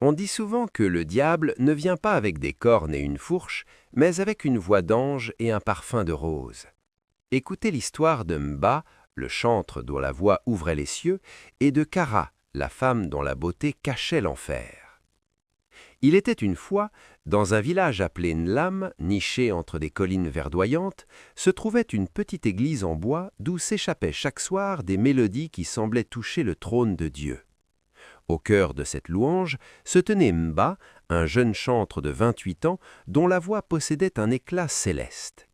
On dit souvent que le diable ne vient pas avec des cornes et une fourche, mais avec une voix d'ange et un parfum de rose. Écoutez l'histoire de Mba, le chantre dont la voix ouvrait les cieux, et de Kara, la femme dont la beauté cachait l'enfer. Il était une fois, dans un village appelé Nlam, niché entre des collines verdoyantes, se trouvait une petite église en bois d'où s'échappaient chaque soir des mélodies qui semblaient toucher le trône de Dieu. Au cœur de cette louange se tenait Mba, un jeune chantre de 28 ans dont la voix possédait un éclat céleste.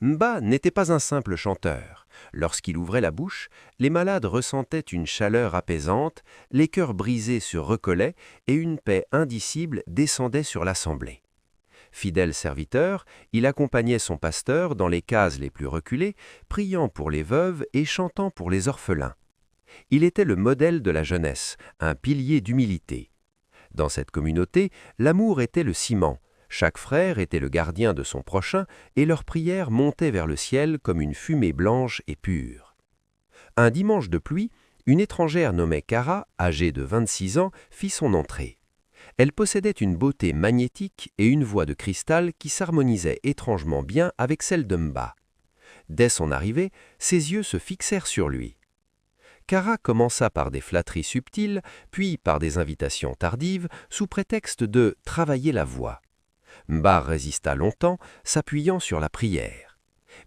Mba n'était pas un simple chanteur. Lorsqu'il ouvrait la bouche, les malades ressentaient une chaleur apaisante, les cœurs brisés se recollaient et une paix indicible descendait sur l'assemblée. Fidèle serviteur, il accompagnait son pasteur dans les cases les plus reculées, priant pour les veuves et chantant pour les orphelins. Il était le modèle de la jeunesse, un pilier d'humilité. Dans cette communauté, l'amour était le ciment. Chaque frère était le gardien de son prochain et leurs prières montaient vers le ciel comme une fumée blanche et pure. Un dimanche de pluie, une étrangère nommée Kara, âgée de 26 ans, fit son entrée. Elle possédait une beauté magnétique et une voix de cristal qui s'harmonisait étrangement bien avec celle de Mba. Dès son arrivée, ses yeux se fixèrent sur lui. Kara commença par des flatteries subtiles, puis par des invitations tardives, sous prétexte de travailler la voix. Mba résista longtemps, s'appuyant sur la prière.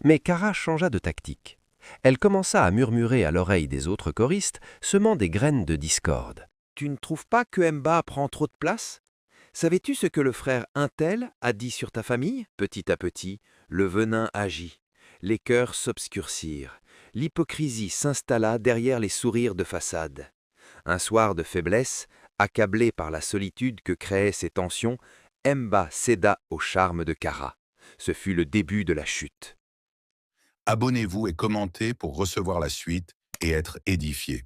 Mais Kara changea de tactique. Elle commença à murmurer à l'oreille des autres choristes, semant des graines de discorde. « Tu ne trouves pas que Mba prend trop de place? Savais-tu ce que le frère Untel a dit sur ta famille? » Petit à petit, le venin agit. Les cœurs s'obscurcirent. L'hypocrisie s'installa derrière les sourires de façade. Un soir de faiblesse, accablé par la solitude que créaient ces tensions, Mba céda au charme de Kara. Ce fut le début de la chute. Abonnez-vous et commentez pour recevoir la suite et être édifié.